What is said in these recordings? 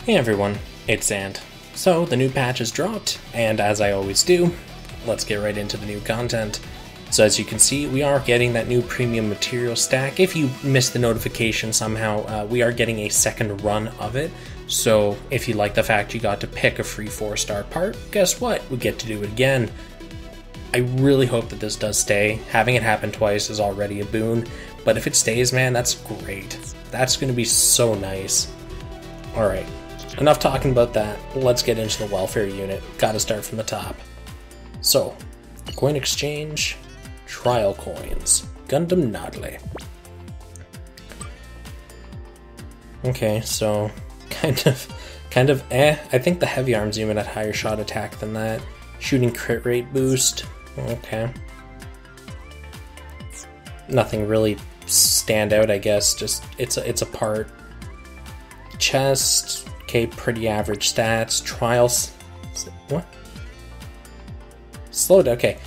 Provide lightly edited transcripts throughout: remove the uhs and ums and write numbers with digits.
Hey everyone, it's Xant. So, the new patch has dropped, and as I always do, let's get right into the new content. So as you can see, we are getting that new premium material stack. If you missed the notification somehow, we are getting a second run of it. So if you like the fact you got to pick a free 4-star part, guess what? We get to do it again. I really hope that this does stay. Having it happen twice is already a boon, but if it stays, man, that's great. That's going to be so nice. Alright. Enough talking about that, let's get into the welfare unit. Gotta start from the top. So, coin exchange, trial coins, Gundam Nadleeh. Okay, so, kind of I think the heavy arms unit had higher shot attack than that. Shooting crit rate boost, okay. Nothing really stand out, I guess, just, it's a part. Chest, okay, pretty average stats. Trials, what? Slowed, okay.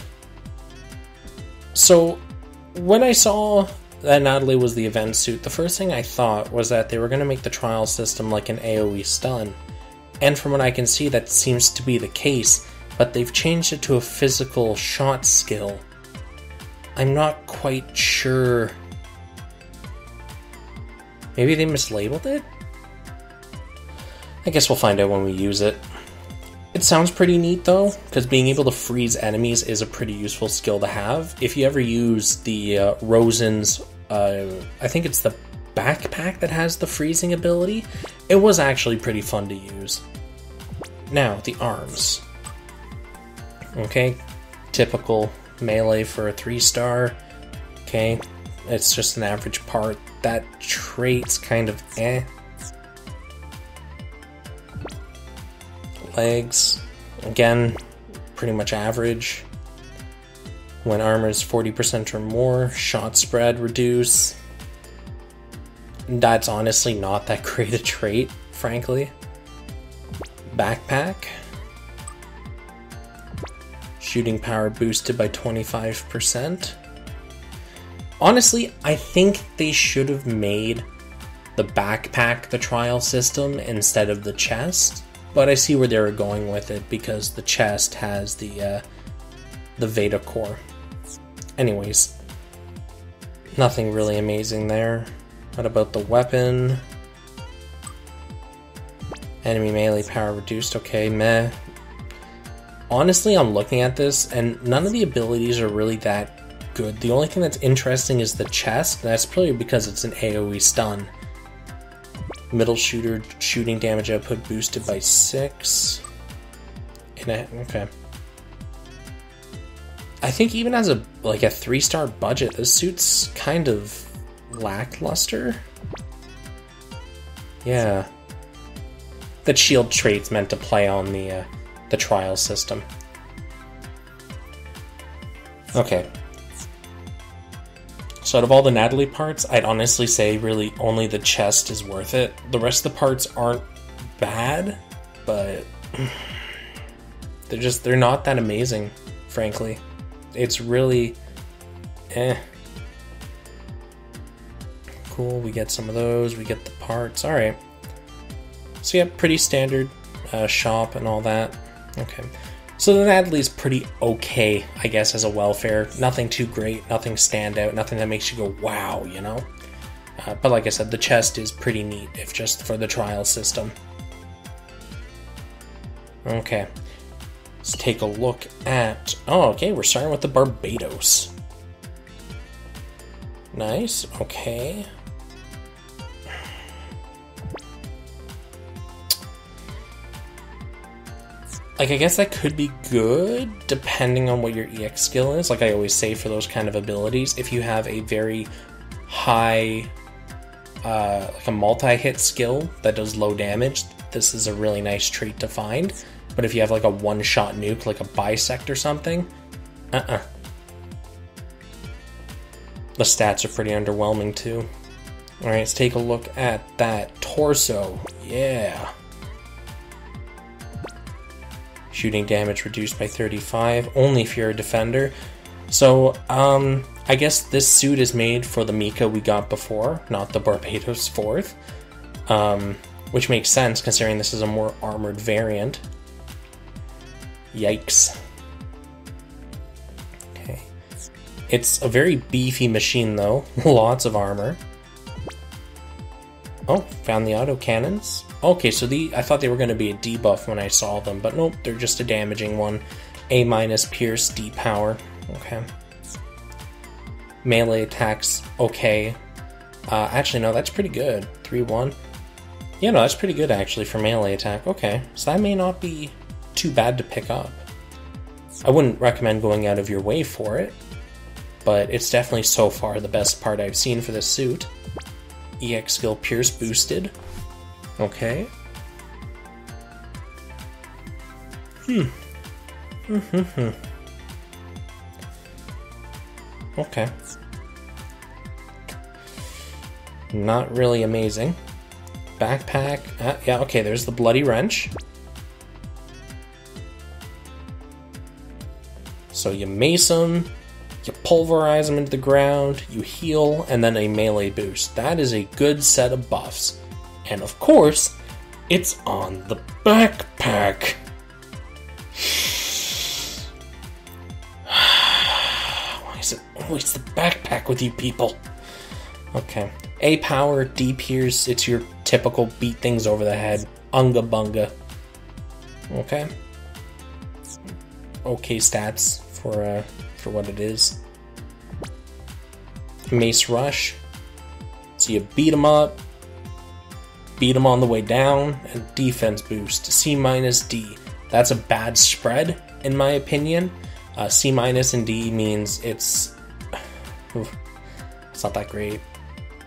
So, when I saw that Nadleeh was the event suit, the first thing I thought was that they were going to make the trial system like an AoE stun. And from what I can see, that seems to be the case, but they've changed it to a physical shot skill. I'm not quite sure. Maybe they mislabeled it? I guess we'll find out when we use it. It sounds pretty neat though, because being able to freeze enemies is a pretty useful skill to have. If you ever use the Rosen's, I think it's the backpack that has the freezing ability, it was actually pretty fun to use. Now, the arms. Okay, typical melee for a 3-star. Okay, it's just an average part. That trait's kind of eh. Legs, again, pretty much average. When armor is 40% or more, shot spread reduce. That's honestly not that great a trait, frankly. Backpack. Shooting power boosted by 25%. Honestly, I think they should have made the backpack the trial system instead of the chest. But I see where they were going with it because the chest has the Veda core. Anyways, nothing really amazing there. What about the weapon? Enemy melee power reduced. Okay, meh. Honestly, I'm looking at this and none of the abilities are really that good. The only thing that's interesting is the chest. That's probably because it's an AoE stun. Middle shooter shooting damage output boosted by 6. Okay. I think even as a 3-star budget, this suit's kind of lackluster. Yeah. That shield trait's meant to play on the trial system. Okay. So out of all the Nadleeh parts, I'd honestly say really only the chest is worth it. The rest of the parts aren't bad, but they're not that amazing, frankly. It's really eh. Cool, we get some of those, we get the parts, alright. So yeah, pretty standard shop and all that. Okay. So the Nadleeh's pretty okay, I guess, as a welfare. Nothing too great, nothing stand out, nothing that makes you go, wow, you know? But like I said, the chest is pretty neat, if just for the trial system. Okay. Let's take a look at... Oh, okay, we're starting with the Barbatos. Nice, okay. I guess that could be good, depending on what your EX skill is. Like I always say for those kind of abilities, if you have a very high, like a multi-hit skill that does low damage, this is a really nice trait to find. But if you have like a one-shot nuke, like a bisect or something, The stats are pretty underwhelming too. Alright, let's take a look at that torso. Yeah. Shooting damage reduced by 35, only if you're a defender. So, I guess this suit is made for the Mika we got before, not the Barbatos 4th. which makes sense considering this is a more armored variant. Yikes. Okay. It's a very beefy machine though, lots of armor. Oh, found the auto cannons. Okay, so I thought they were going to be a debuff when I saw them, but nope, they're just a damaging one. A- Pierce, D power. Okay. Melee attacks, okay. Actually, no, that's pretty good. 3-1. Yeah, no, that's pretty good actually for melee attack. Okay, so that may not be too bad to pick up. I wouldn't recommend going out of your way for it, but it's definitely so far the best part I've seen for this suit. EX skill Pierce boosted. Okay. Okay. Not really amazing. Backpack. Yeah, okay, there's the bloody wrench. So you mace them, you pulverize them into the ground, you heal, and then a melee boost. That is a good set of buffs. And of course, it's on the backpack. Why is it always the backpack with you people? Okay. A power, D pierce, it's your typical beat things over the head. Unga bunga. Okay. Okay stats for what it is. Mace rush. So you beat them up, beat them on the way down, and defense boost. C minus D. That's a bad spread, in my opinion. C minus and D means it's not that great.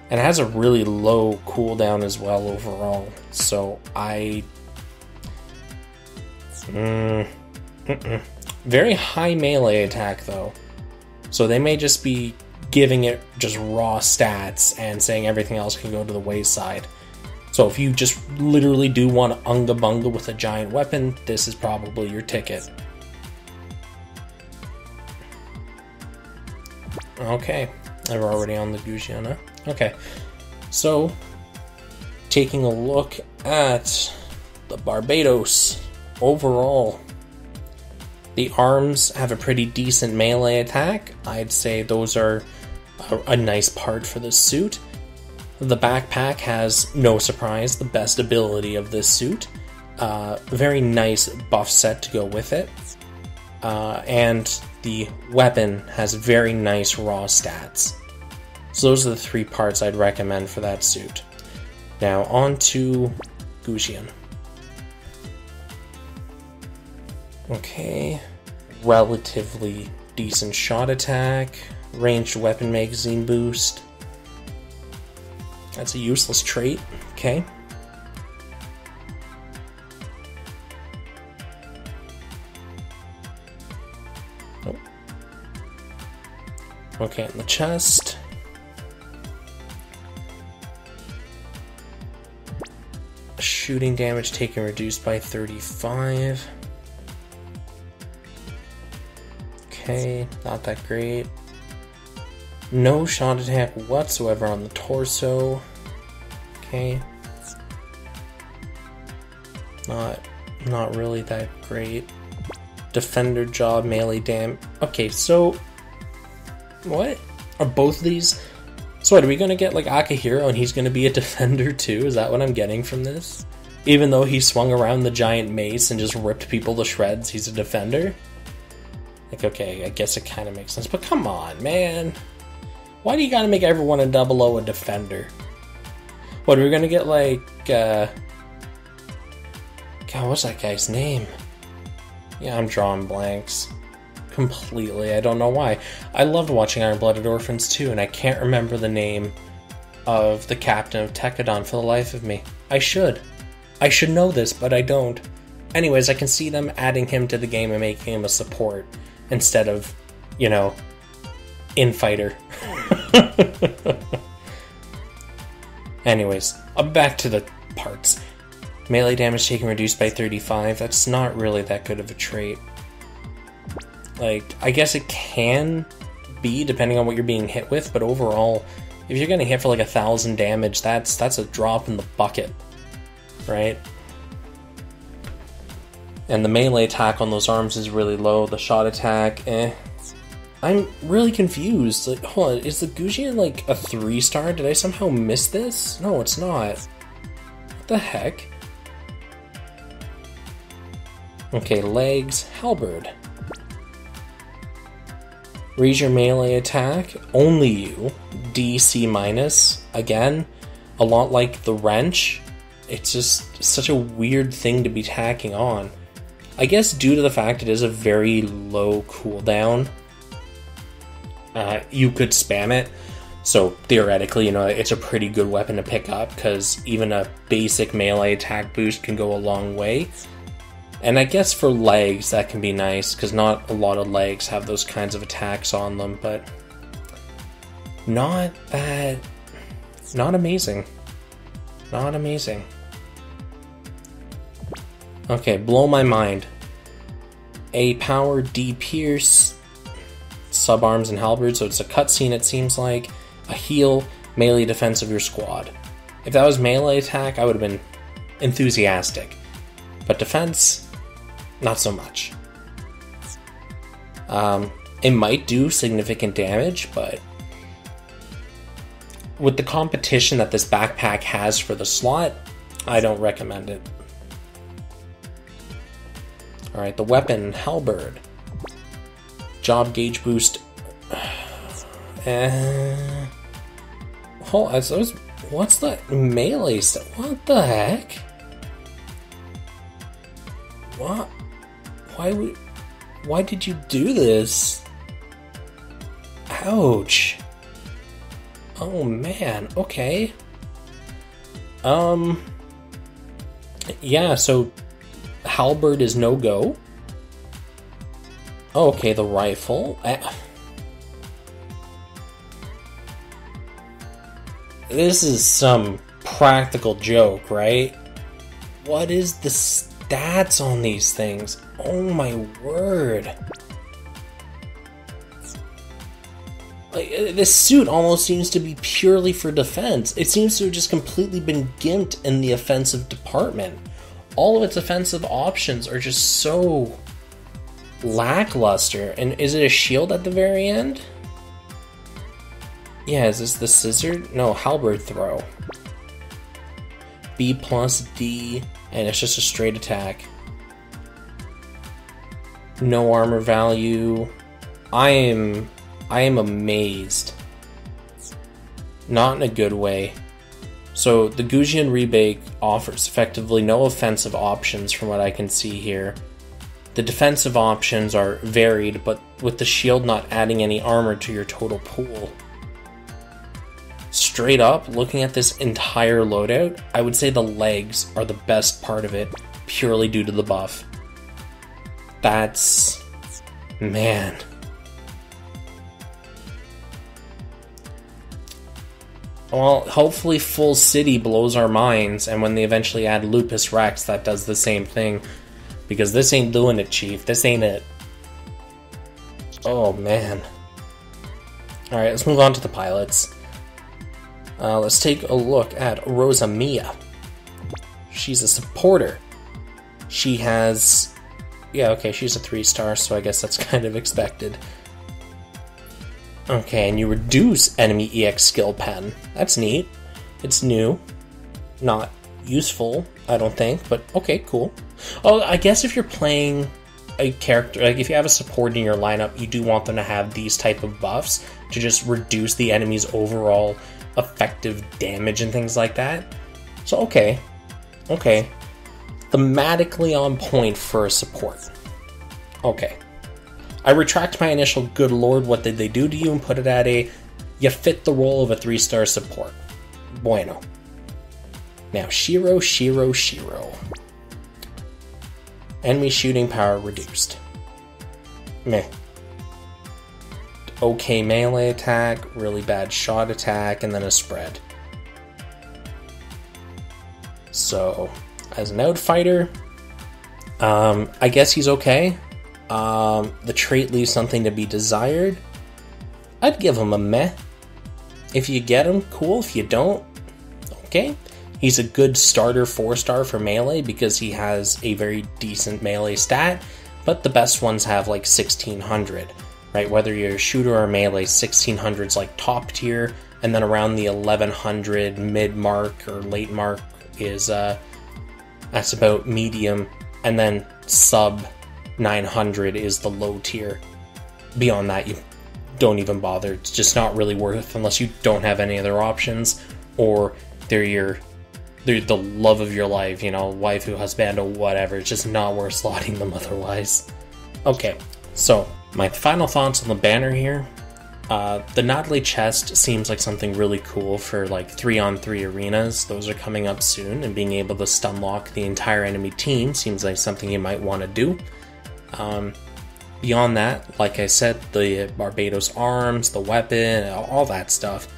And it has a really low cooldown as well overall. So very high melee attack though. So they may just be giving it just raw stats and saying everything else can go to the wayside. So if you just literally do want to unga bunga with a giant weapon, this is probably your ticket. Okay, we're already on the Gusion, huh? Okay, so taking a look at the Barbatos overall, the arms have a pretty decent melee attack. I'd say those are a nice part for this suit. The backpack has, no surprise, the best ability of this suit. Very nice buff set to go with it. And the weapon has very nice raw stats. So those are the three parts I'd recommend for that suit. Now on to Gusion. Okay, relatively decent shot attack, ranged weapon magazine boost. That's a useless trait, okay. Oh. Okay, in the chest. Shooting damage taken reduced by 35. Okay, not that great. No shot attack whatsoever on the torso. Okay. Not really that great. Defender job, melee damage. Okay, so what? Are both of these? So what, are we gonna get like Akihiro and he's gonna be a defender too? Is that what I'm getting from this? Even though he swung around the giant mace and just ripped people to shreds, he's a defender? Like, okay, I guess it kind of makes sense, but come on, man. Why do you gotta make everyone in 00 a defender? What, are we gonna get like, God, what's that guy's name? Yeah, I'm drawing blanks. Completely, I don't know why. I loved watching Iron-Blooded Orphans too, and I can't remember the name of the captain of Tekadon for the life of me. I should know this, but I don't. Anyways, I can see them adding him to the game and making him a support instead of, you know, infighter. Anyways, back to the parts. Melee damage taken reduced by 35. That's not really that good of a trait. Like, I guess it can be, depending on what you're being hit with, but overall, if you're getting hit for like 1,000 damage, that's a drop in the bucket. right? And the melee attack on those arms is really low. The shot attack, eh. I'm really confused. Like, hold on, is the Gusion like a 3-star? Did I somehow miss this? No, it's not. What the heck? Okay, legs, halberd. Raise your melee attack, only you. DC minus. Again, a lot like the wrench. It's just such a weird thing to be tacking on. I guess due to the fact it is a very low cooldown, you could spam it. So theoretically, you know, it's a pretty good weapon to pick up because even a basic melee attack boost can go a long way. And I guess for legs, that can be nice, because not a lot of legs have those kinds of attacks on them, but not amazing. Not amazing. Okay, blow my mind. A power, D pierce, subarms and halberd, so it's a cutscene it seems like. A heal, melee defense of your squad. If that was melee attack, I would have been enthusiastic. But defense, not so much. It might do significant damage, but with the competition that this backpack has for the slot, I don't recommend it. Alright, the weapon, halberd. Job gauge boost. What's that melee stuff? What the heck? What? Why did you do this? Ouch. Oh man, okay. Yeah, so halberd is no go. Oh, okay, the rifle. This is some practical joke, right? What is the stats on these things? Oh my word. Like, this suit almost seems to be purely for defense. It seems to have just completely been gimped in the offensive department. All of its offensive options are just so lackluster. And is it a shield at the very end? Yeah, is this the scissor? No, halberd throw. B plus D, and it's just a straight attack. No armor value. I am amazed. Not in a good way. So the Gusion Rebake offers effectively no offensive options from what I can see here. The defensive options are varied, but with the shield not adding any armor to your total pool. Straight up, looking at this entire loadout, I would say the legs are the best part of it, purely due to the buff. That's... man. Well, hopefully Full City blows our minds, and when they eventually add Lupus Rex, that does the same thing. Because this ain't doing it, Chief. This ain't it. Oh, man. Alright, let's move on to the pilots. Let's take a look at Rosamia. She's a supporter. She has... yeah, okay, she's a 3-star, so I guess that's kind of expected. Okay, and you reduce enemy EX skill pen. That's neat. It's new. Not useful, I don't think, but okay, cool. Oh, I guess if you're playing a character, like if you have a support in your lineup, you do want them to have these type of buffs to just reduce the enemy's overall effective damage and things like that. So, okay. Okay. Thematically on point for a support. Okay. I retract my initial good lord, what did they do to you, and put it at a, you fit the role of a 3-star support. Bueno. Now, Shiro. Enemy shooting power reduced. Meh. Okay melee attack, really bad shot attack, and then a spread. So, as an outfighter, I guess he's okay. The trait leaves something to be desired. I'd give him a meh. If you get him, cool. If you don't, okay. He's a good starter 4-star for melee because he has a very decent melee stat, but the best ones have like 1600, right? Whether you're a shooter or melee, 1600's like top tier, and then around the 1100 mid mark or late mark is that's about medium, and then sub 900 is the low tier. Beyond that, you don't even bother. It's just not really worth unless you don't have any other options, or they're the love of your life, you know, waifu, husband, or whatever. It's just not worth slotting them otherwise. Okay, so my final thoughts on the banner here. The Nadleeh chest seems like something really cool for like 3-on-3 arenas. Those are coming up soon, and being able to stun lock the entire enemy team seems like something you might want to do. Beyond that, like I said, the Barbatos arms, the weapon, all that stuff.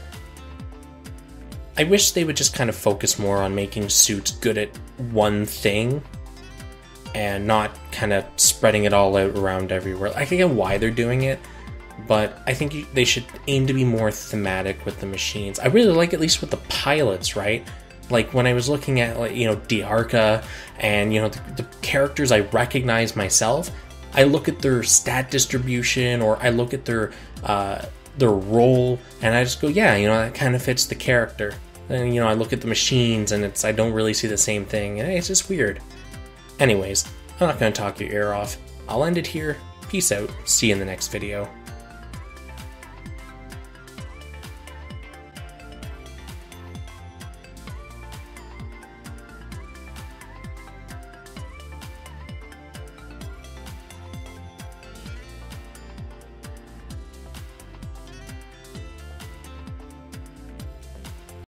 I wish they would just kind of focus more on making suits good at one thing and not kind of spreading it all out around everywhere. I get why they're doing it, but I think they should aim to be more thematic with the machines. I really like, at least with the pilots, right? Like when I was looking at, like, you know, Diarca and, you know, the characters I recognize myself, I look at their stat distribution, or I look at their role, and I just go, yeah, you know, that kind of fits the character. And, you know, I look at the machines, and I don't really see the same thing, and it's just weird. Anyways, I'm not going to talk your ear off. I'll end it here. Peace out. See you in the next video.